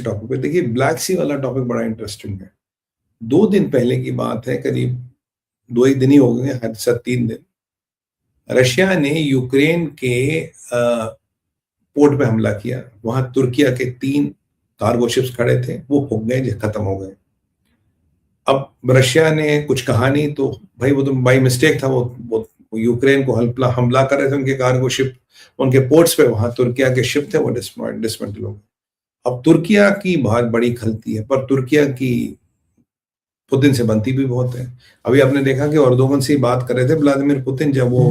Topic पे देखिए, black सी वाला टॉपिक बड़ा इंटरेस्टिंग है। 2 दिन पहले की बात है, करीब 2 ही दिन ही हो गए, हद से 3 दिन। रशिया ने यूक्रेन के पोर्ट पे हमला किया। वहां तुर्किया के 3 कार्गो शिप्स खड़े थे, वो फूक गए, खत्म हो गए। अब रशिया ने कुछ कहा नहीं, तो भाई वो तो बाई मिस्टेक था, वो यूक्रेन को हमला कर रहे थे, उनके कार्गो शिप उनके पोर्ट्स पे, वहां तुर्किया के शिप थे, वो डिसमेंटल हो गए। अब तुर्किया की बहुत बड़ी गलती है, पर तुर्किया की पुतिन से बनती भी बहुत है। अभी आपने देखा कि अर्दोगन से बात कर रहे थे व्लादिमीर पुतिन, जब वो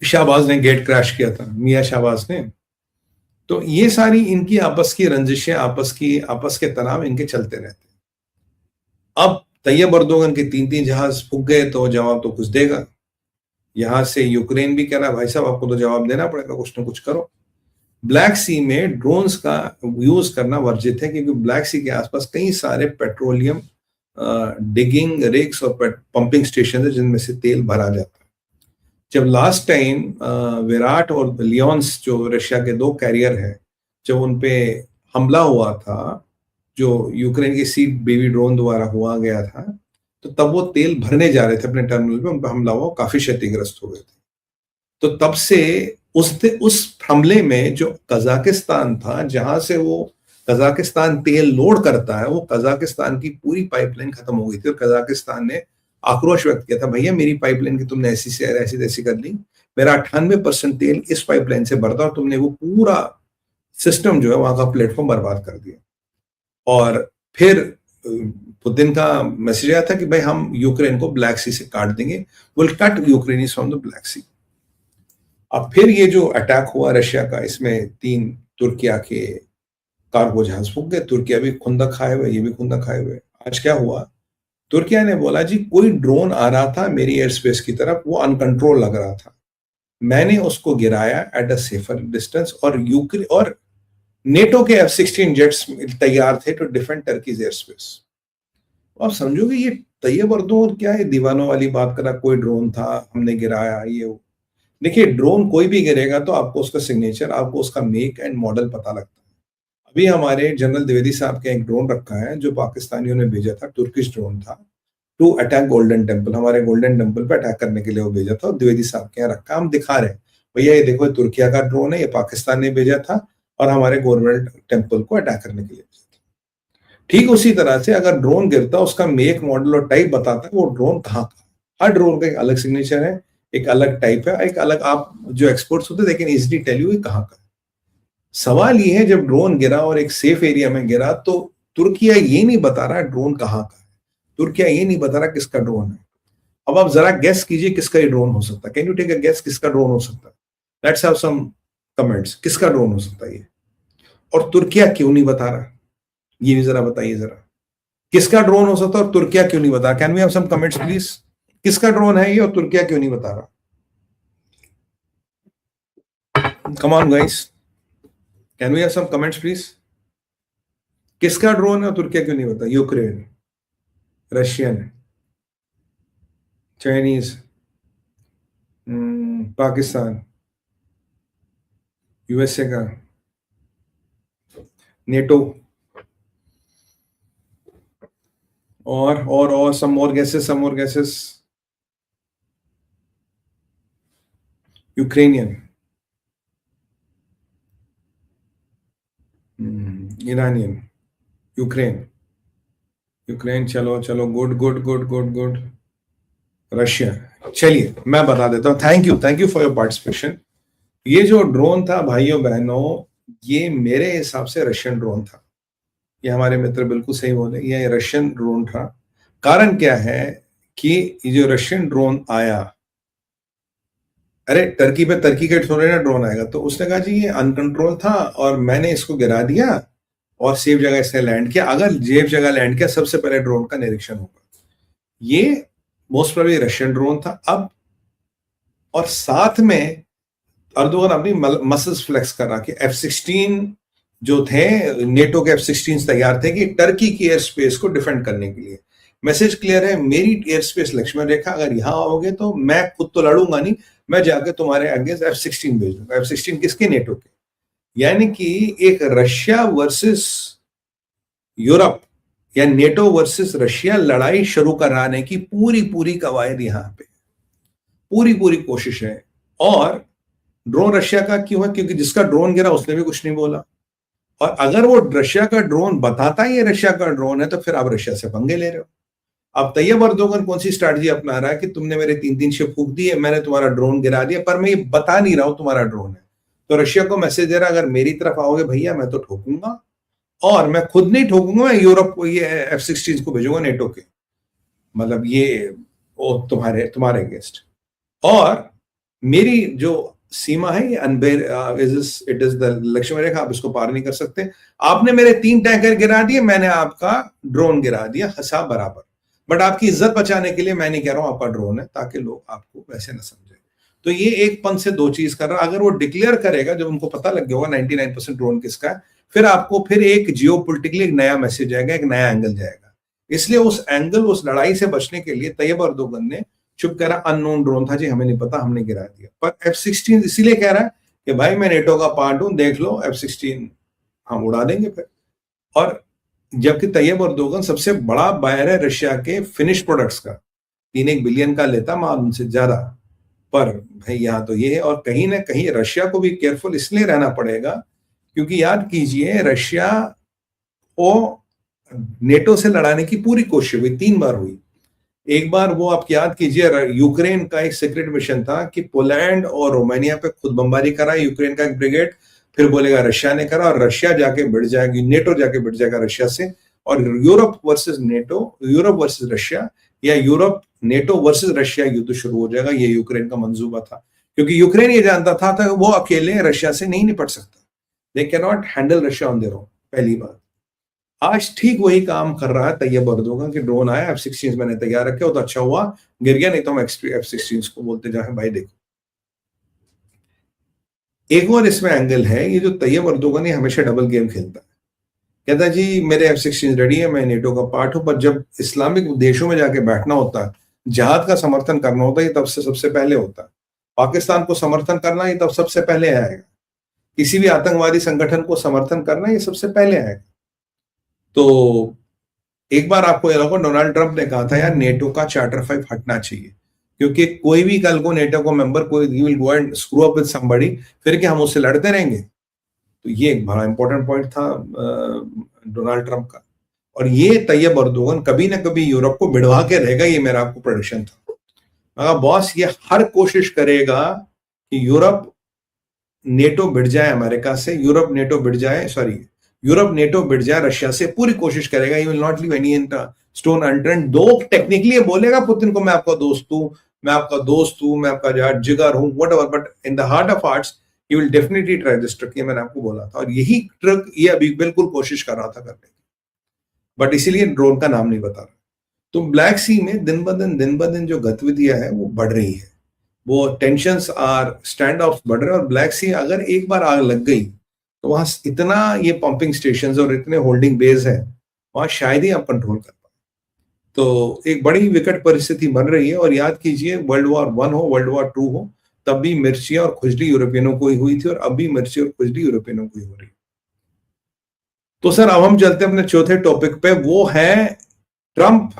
शाहबाज ने गेट क्रैश किया था, मियां शाहबाज ने। तो ये सारी इनकी आपस की रंजिशें, आपस के तनाव इनके चलते रहते हैं। अब तैयब अर्दोगन के 3 जहाज फूक गए, तो जवाब तो कुछ देगा। यहां से यूक्रेन भी कह रहा है, भाई साहब आपको तो जवाब देना पड़ेगा, कुछ ना कुछ करो। ब्लैक सी में ड्रोन्स का यूज करना वर्जित है, क्योंकि ब्लैक सी के आसपास कई सारे पेट्रोलियम डिगिंग रिग्स और पंपिंग स्टेशन है, जिनमें से तेल भरा जाता है। जब लास्ट टाइम विराट और लियोन्स, जो रशिया के 2 कैरियर है, जब उनपे हमला हुआ था, जो यूक्रेन के सी बेबी ड्रोन द्वारा हुआ गया था, तो तब वो तेल भरने जा रहे थे अपने टर्मिनल पे, उन पर हमला हुआ, काफी क्षतिग्रस्त हो गए थे। तो तब से उस हमले में जो कजाकिस्तान था, जहां से वो कजाकिस्तान तेल लोड करता है, वो कजाकिस्तान की पूरी पाइपलाइन खत्म हो गई थी, और कजाकिस्तान ने आक्रोश व्यक्त किया था, भैया मेरी पाइपलाइन की तुमने ऐसी तैसी कर ली, मेरा 98% तेल इस पाइपलाइन से भरता, और तुमने वो पूरा सिस्टम जो है वहां का प्लेटफॉर्म बर्बाद कर दिया। और फिर पुतिन का मैसेज आया था कि भाई हम यूक्रेन को ब्लैक सी से काट देंगे, will cut Ukraine from the Black Sea. अब फिर ये जो अटैक हुआ रशिया का, इसमें 3 तुर्किया के कार्गो जहाज फूक गए। तुर्किया भी खुंदक खाए हुए, ये भी खुंदक खाए हुए। आज क्या हुआ, तुर्किया ने बोला जी कोई ड्रोन आ रहा था मेरी एयर स्पेस की तरफ, वो अनकंट्रोल लग रहा था, मैंने उसको गिराया एट अ सेफर डिस्टेंस, और यूक्रेन और नेटो के F-16 जेट्स तैयार थे to defend Turkey's air space. आप समझोगे ये तैयब अर्दोगन क्या है, दीवानों वाली बात करा, कोई ड्रोन था हमने गिराया, ये वो। देखिए, ड्रोन कोई भी गिरेगा तो आपको उसका सिग्नेचर, आपको उसका मेक एंड मॉडल पता लगता है। अभी हमारे जनरल द्विवेदी साहब के एक ड्रोन रखा है, जो पाकिस्तानियों ने भेजा था, तुर्किश ड्रोन था, टू अटैक गोल्डन टेम्पल। हमारे गोल्डन टेम्पल पे अटैक करने के लिए वो भेजा था, और द्विवेदी साहब के यहाँ रखा, हम दिखा रहे हैं, भैया ये देखो, तुर्किया का ड्रोन है, ये पाकिस्तान ने भेजा था, और हमारे गवर्नमेंट टेम्पल को अटैक करने के लिए भेजा था। ठीक उसी तरह से अगर ड्रोन गिरता, उसका मेक मॉडल और टाइप बताता है वो ड्रोन कहाँ का। हर ड्रोन का एक अलग सिग्नेचर है, एक अलग टाइप है, एक अलग, आप जो एक्सपर्ट्स होते हैं they can easily tell you कहां का है। सवाल ये है, जब ड्रोन गिरा और एक सेफ एरिया में गिरा, तो तुर्किया ये नहीं बता रहा ड्रोन कहां का है, तुर्किया ये नहीं बता रहा किसका ड्रोन है। अब आप जरा गेस कीजिए किसका ये ड्रोन हो सकता है। Can you take a guess किसका ड्रोन हो सकता है? लेट्स हैव सम कमेंट्स, किसका ड्रोन हो सकता है ये? और तुर्किया क्यों नहीं बता रहा, ये भी जरा बताइए जरा, किसका ड्रोन हो सकता है और तुर्किया क्यों नहीं बता? Can we have some comments please? किसका ड्रोन है ये और तुर्किया क्यों नहीं बता रहा? Come on guys, can we have some comments please? किसका ड्रोन है और तुर्किया क्यों नहीं बता? Ukraine, Russian, Chinese, Pakistan, USA का, नेटो, और some more guesses. Ukrainian, Iranian, Ukraine, चलो गुड। रशिया। चलिए मैं बता देता हूँ। Thank you for your participation. ये जो ड्रोन था भाइयों बहनों, ये मेरे हिसाब से रशियन ड्रोन था। ये हमारे मित्र बिल्कुल सही बोले, ये रशियन ड्रोन था। कारण क्या है कि ये जो रशियन ड्रोन आया, अरे टर्की के थोड़े ना ड्रोन आएगा, तो उसने कहा जी ये अनकंट्रोल था और मैंने इसको गिरा दिया और सेफ जगह इसने लैंड किया। अगर सेफ जगह लैंड किया, सबसे पहले ड्रोन का निरीक्षण होगा। ये मोस्ट प्रोबेबली रशियन ड्रोन था। अब और साथ में अर्दोगन अपनी मसल्स फ्लेक्स कर रहा कि F-16 जो थे, नेटो के F-16 तैयार थे कि टर्की की एयर स्पेस को डिफेंड करने के लिए। मैसेज क्लियर है, मेरी एयर स्पेस लक्ष्मण रेखा, अगर यहां आओगे तो मैं खुद तो लड़ूंगा नहीं, मैं जाकर तुम्हारे अगेंस्ट F-16 भेज दूंगा। F-16 किसके? नेटो के। यानी कि एक रशिया वर्सेस यूरोप या नेटो वर्सेस रशिया लड़ाई शुरू कराने की पूरी पूरी कवायद यहां पे, पूरी पूरी कोशिश है। और ड्रोन रशिया का क्यों है? क्योंकि जिसका ड्रोन गिरा उसने भी कुछ नहीं बोला, और अगर वो रशिया का ड्रोन बताता ही है रशिया का ड्रोन है, तो फिर आप रशिया से पंगे ले रहे हो। अब तैयब अर्दोगन कौन सी स्ट्रैटेजी अपना रहा है कि तुमने मेरे 3-3 शिप फूंक दिए, मैंने तुम्हारा ड्रोन गिरा दिया, पर मैं ये बता नहीं रहा हूं तुम्हारा ड्रोन है। तो रशिया को मैसेज दे रहा है, अगर मेरी तरफ आओगे भैया मैं तो ठोकूंगा, और मैं खुद नहीं ठोकूंगा, मैं यूरोप को ये F-16 को भेजूंगा नेटो के, मतलब ये वो तुम्हारे अगेंस्ट। और मेरी जो सीमा है ये अनबेर इट इज द लक्ष्मण रेखा, आप इसको पार नहीं कर सकते। आपने मेरे 3 टैंकर गिरा दिए, मैंने आपका ड्रोन गिरा दिया, हिसाब बराबर। बट आपकी इज्जत बचाने के लिए मैं नहीं कह रहा हूं आपका ड्रोन है, ताकि लोग आपको वैसे ना समझे। तो ये एक पंथ से दो चीज कर रहा है। अगर वो डिक्लेयर करेगा, जब उनको पता लग गया होगा 99% ड्रोन किसका है, फिर आपको फिर एक जियोपॉलिटिकली एक नया मैसेज आएगा, एक नया एंगल जाएगा। इसलिए उस एंगल, उस लड़ाई से बचने के लिए तैयब अर्दोगन ने चुप कह रहा, अननोन ड्रोन था जी, हमें नहीं पता, हमने गिरा दिया। पर F-16 इसीलिए कह रहा है कि भाई मैं नेटो का पार्ट हूं, देख लो F-16 हम उड़ा देंगे फिर। और जबकि तैयब अर्दोगन सबसे बड़ा बायर है रशिया के फिनिश प्रोडक्ट्स का, 3-1 बिलियन का लेता माल उनसे ज्यादा। पर भाई यहाँ तो ये है, और कहीं ना कहीं रशिया को भी केयरफुल इसलिए रहना पड़ेगा, क्योंकि याद कीजिए रशिया को नेटो से लड़ाने की पूरी कोशिश हुई, 3 बार हुई। एक बार वो आप याद कीजिए, यूक्रेन का एक सीक्रेट मिशन था कि पोलैंड और रोमानिया पे खुद बमबारी करा यूक्रेन का एक ब्रिगेड, फिर बोलेगा रशिया ने करा, और रशिया जाके भिड़ जाएगी, नेटो जाके भिड़ जाएगा रशिया से, और Europe versus NATO, Europe versus Russia, या यूरोप नेटो वर्सेस रशिया युद्ध शुरू हो जाएगा। ये यूक्रेन का मंसूबा था, क्योंकि यूक्रेन ये जानता था वो अकेले रशिया से नहीं निपट सकता, they can not handle Russia on their own. पहली बात, आज ठीक वही काम कर रहा है तैयब अर्दोगन कि ड्रोन आया, F-16 मैंने तैयार रखे हो तो अच्छा हुआ गिर गया, नहीं तो हम F-16 को बोलते जाए भाई देखो। एक और इसमें एंगल है, ये जो तैयब अर्दोगन है हमेशा डबल गेम खेलता है। कहता है जी मेरे F-16 रेडी है, मैं नेटो का पार्ट हूं, पर जब इस्लामिक देशों में जाके बैठना होता है, जिहाद का समर्थन करना होता है, ये तब से सबसे पहले होता है। पाकिस्तान को समर्थन करना ये तब सबसे पहले आएगा, किसी भी आतंकवादी संगठन को समर्थन करना ये सबसे पहले आएगा। तो एक बार आपको याद होगा डोनाल्ड ट्रंप ने कहा था यार नेटो का चार्टर 5 हटना चाहिए, क्योंकि कोई भी कल को नेटो को मेंबर कोई will go and screw up with somebody, फिर क्या हम उससे लड़ते रहेंगे? तो ये एक बड़ा इंपॉर्टेंट पॉइंट था डोनाल्ड ट्रंप का। और ये तैयब अर्दोगन कभी ना कभी यूरोप को भिड़वा के रहेगा, ये मेरा आपको प्रेडिक्शन था। मगर बॉस ये हर कोशिश करेगा कि यूरोप नेटो भिड़ जाए अमेरिका से, यूरोप नेटो भिड़ जाए रशिया से, पूरी कोशिश करेगा। He will not leave any stone unturned. दो टेक्निकली बोलेगा पुतिन को मैं आपका दोस्त हूं, मैं आपका जिगर हूं, whatever, but in the heart of hearts he will definitely try this trick. ये मैंने आपको बोला था, और यही ट्रिक ये अभी बिल्कुल कोशिश कर रहा था करने की, बट इसीलिए ड्रोन का नाम नहीं बता रहा। तो ब्लैक सी में दिन ब दिन जो गतिविधियां है वो बढ़ रही है, वो टेंशंस आर स्टैंड ऑफ बढ़ रहे हैं। और ब्लैक सी अगर एक बार आग लग गई तो वहां इतना ये पंपिंग स्टेशन और इतने होल्डिंग बेस है, वहां शायद ही आप कंट्रोल कर पाए। तो एक बड़ी विकट परिस्थिति बन रही है। और याद कीजिए वर्ल्ड वॉर 1 हो, वर्ल्ड वॉर 2 हो, तब भी मिर्चियां और खुजली यूरोपियनों को ही हुई थी, और अब भी मिर्ची और खुजली यूरोपियनों को ही हो रही है। तो सर अब हम चलते हैं अपने चौथे टॉपिक पे, वो है ट्रंप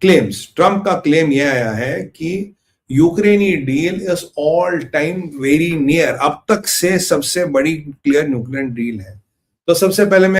क्लेम्स। ट्रंप का क्लेम यह आया है कि यूक्रेनी deal is all time very near, अब तक से सबसे बड़ी क्लियर न्यूक्लियर डील है। तो सबसे पहले मैं